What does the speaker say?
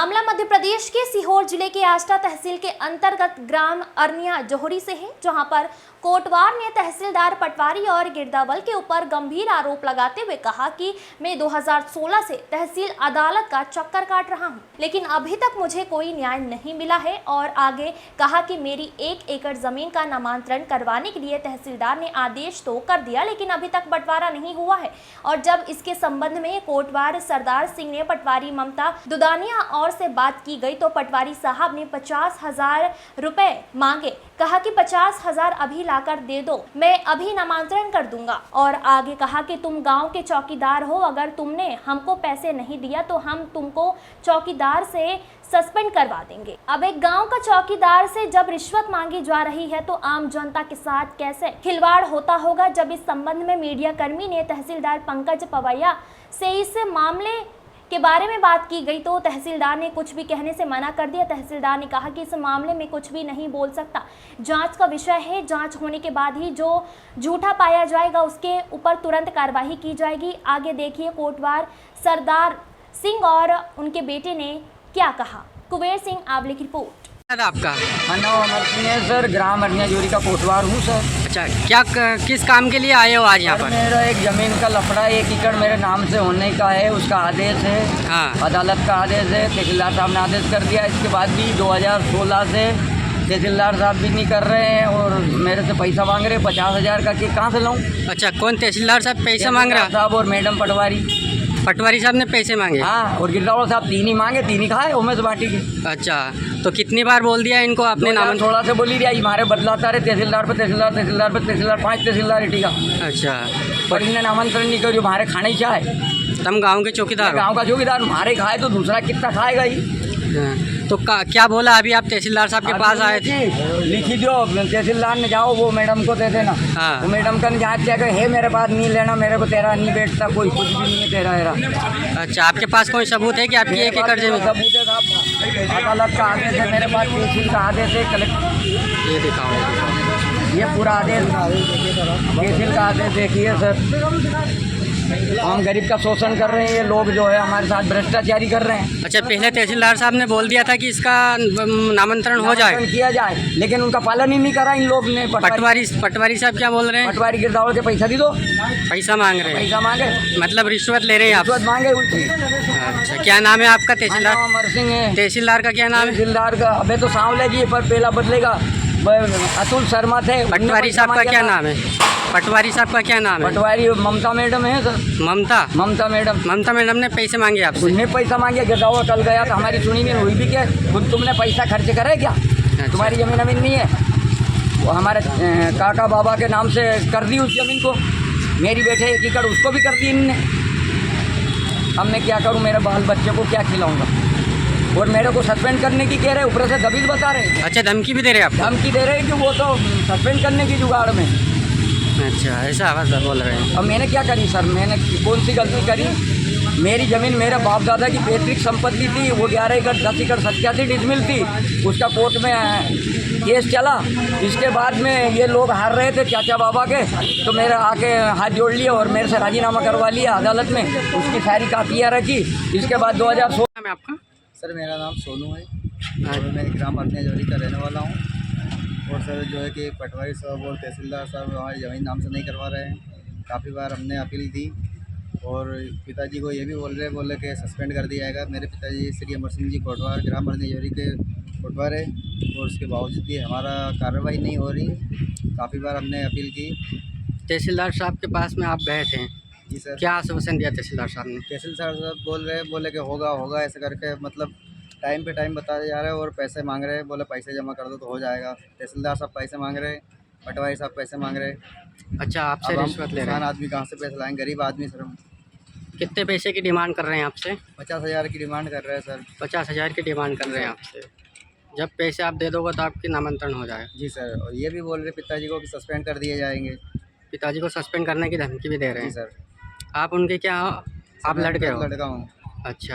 मामला मध्य प्रदेश के सीहोर जिले के आष्टा तहसील के अंतर्गत ग्राम अरनिया जोहरी से है, जहां पर कोटवार ने तहसीलदार पटवारी और गिरदावल के ऊपर गंभीर आरोप लगाते हुए कहा कि मैं 2016 से तहसील अदालत का चक्कर काट रहा हूं, लेकिन अभी तक मुझे कोई न्याय नहीं मिला है। और आगे कहा कि मेरी 1 एकड़ जमीन का नामांतरण करवाने के लिए तहसीलदार ने आदेश तो कर दिया, लेकिन अभी तक बंटवारा नहीं हुआ है। और जब इसके संबंध में कोटवार सरदार सिंह ने पटवारी ममता दुदानिया और से बात की गई तो पटवारी साहब ने 50,000 रुपए मांगे। कहा कि 50,000 अभी लाकर दे दो, मैं अभी नामांतरण कर दूंगा। और आगे कहा कि तुम गांव के चौकीदार हो, अगर तुमने हमको पैसे नहीं दिया तो हम तुमको चौकीदार से सस्पेंड करवा देंगे। अब एक गांव का चौकीदार से जब रिश्वत मांगी जा रही है तो आम जनता के साथ कैसे खिलवाड़ होता होगा। जब इस संबंध में मीडिया कर्मी ने तहसीलदार पंकज पवैया से इस मामले के बारे में बात की गई तो तहसीलदार ने कुछ भी कहने से मना कर दिया। तहसीलदार ने कहा कि इस मामले में कुछ भी नहीं बोल सकता, जांच का विषय है, जांच होने के बाद ही जो झूठा पाया जाएगा उसके ऊपर तुरंत कार्रवाई की जाएगी। आगे देखिए कोटवार सरदार सिंह और उनके बेटे ने क्या कहा। कुबेर सिंह आवले की रिपोर्ट। आपका नाम अमर सिंह है सर, ग्राम अरनिया जोहरी का कोटवार हूँ सर। अच्छा, क्या किस काम के लिए आए हो आज यहाँ पर? मेरा एक ज़मीन का लफड़ा 1 एकड़ मेरे नाम से होने का है, उसका आदेश है। हाँ। अदालत का आदेश है, तहसीलदार साहब ने आदेश कर दिया। इसके बाद भी 2016 से तहसीलदार साहब भी नहीं कर रहे हैं और मेरे से पैसा मांग रहे हैं 50,000 का, कि कहाँ से लाऊं? अच्छा, कौन तहसीलदार साहब पैसा मांग रहा है? साहब और मैडम पटवारी साहब ने पैसे मांगे? हाँ, और गिरदावल साहब 3 ही मांगे, 3 ही खाए उमेश बाटी के। अच्छा, तो कितनी बार बोल दिया इनको आपने नाम? थोड़ा से बोली दिया, हमारे बदलाता रहे तहसीलदार पे तहसीलदार, तहसीलदार पे तहसीलदार, 5 तहसीलदार टीका। अच्छा, पर इन्हें नामांतरण नहीं करियो, हमारे खाने ही क्या है। तुम गांव के चौकीदार हो? गांव का चौकीदार, हमारे खाए तो दूसरा कितना खाएगा ही। हाँ, तो क्या बोला? अभी आप तहसीलदार साहब के पास आए थे? लिखी दो, तहसीलदार ने जाओ वो मैडम को दे देना। हाँ। वो मैडम का जाँच क्या है, मेरे पास नहीं लेना, मेरे को तेरा नहीं बैठता, कोई कुछ भी नहीं है तेरा हेरा। अच्छा, आपके पास कोई सबूत है कि आपकी 1 एकड़ जमीन? सबूत है साहब, अदालत का आदेश है मेरे पास, तहसील का आदेश है, कलेक्टर ये दिखाओ, ये पूरा आदेश, तहसील का आदेश देखिए सर। हम गरीब का शोषण कर रहे हैं, ये लोग जो है हमारे साथ भ्रष्टाचारी कर रहे हैं। अच्छा, पहले तहसीलदार साहब ने बोल दिया था कि इसका नामांतरण हो जाए, किया जाए, लेकिन उनका पालन ही नहीं करा इन लोग ने। पटवारी साहब क्या बोल रहे हैं? पटवारी गिरदावल के पैसा दी दो, पैसा मांग रहे हैं? पैसा मांगे, मतलब रिश्वत ले रहे हैं आप? रिश्वत मांगे उल्टी। अच्छा, क्या नाम है आपका तहसीलदार? अमर सिंह है। तहसीलदार का क्या नाम है? तहसीलदार का अबे तो सांवले जी, पर पहला बदलेगा, अतुल शर्मा थे। पटवारी साहब का क्या नाम है? पटवारी साहब का क्या नाम है? पटवारी ममता मैडम है सर। ममता मैडम ने पैसे मांगे आपसे? उन्हें पैसा मांगे, गिरदावल कल गया तो हमारी सुनी नहीं हुई भी, क्या तुमने पैसा खर्च करे क्या? अच्छा। तुम्हारी जमीन नहीं है, वो हमारे काका बाबा के नाम से कर दी उस जमीन को, मेरी बेटे 1 एकड़ उसको भी कर दी इनने। अब मैं क्या करूं, मेरे बाल बच्चे को क्या खिलाऊंगा? और मेरे को सस्पेंड करने की कह रहे, ऊपर से दबिश बता रहे। अच्छा, धमकी भी दे रहे हैं आप? धमकी दे रहे हैं कि वो तो सस्पेंड करने की जुगाड़ में। अच्छा, ऐसा आवाज़ बोल रहे हैं। अब मैंने क्या करी सर, मैंने कौन सी गलती करी? मेरी ज़मीन मेरे बाप दादा की पैतृक संपत्ति थी, वो 11 एकड़ 10 एकड़ 87 डिसमिल थी, उसका कोर्ट में केस चला। इसके बाद में ये लोग हार रहे थे चाचा बाबा के, तो मेरे आके हाथ जोड़ लिए और मेरे से राजीनामा करवा लिया अदालत में, उसकी सारी कापियाँ रखी। इसके बाद 2016 में आपका? सर मेरा नाम सोनू है और मैं ग्राम अरनिया जोहरी का रहने वाला हूँ। और सर जो है कि पटवारी साहब और तहसीलदार साहब हमारी ज़मीन नाम से नहीं करवा रहे हैं। काफ़ी बार हमने अपील दी और पिताजी को ये भी बोले कि सस्पेंड कर दिया जाएगा। मेरे पिताजी श्री अमर सिंह जी कोटवार ग्राम अरनिया जोहरी के कोटवार है और उसके बावजूद भी हमारा कार्रवाई नहीं हो रही। काफ़ी बार हमने अपील की। तहसीलदार साहब के पास में आप गए थे? जी सर। क्या आश्वासन दिया तहसीलदार साहब ने? तहसीलदार साहब बोले कि होगा ऐसे करके, मतलब टाइम पे टाइम बताया जा रहा है और पैसे मांग रहे हैं, बोले पैसे जमा कर दो तो हो जाएगा। तहसीलदार साहब पैसे मांग रहे हैं, पटवारी साहब पैसे मांग रहे हैं। अच्छा, आपसे रिश्वत ले रहे किसान हैं? आदमी कहाँ से पैसे लाएंगे, गरीब आदमी सर। कितने पैसे की डिमांड कर रहे हैं आपसे? 50,000 की डिमांड कर रहे हैं सर। 50,000 की डिमांड कर रहे हैं आपसे। जब पैसे आप दे दोगे तो आपकी नामांतरण हो जाएगा? जी सर। और ये भी बोल रहे पिताजी को कि सस्पेंड कर दिए जाएंगे। पिताजी को सस्पेंड करने की धमकी भी दे रहे जी हैं? सर। आप उनके क्या हो? आप लड़के हो? लड़का हूँ। अच्छा।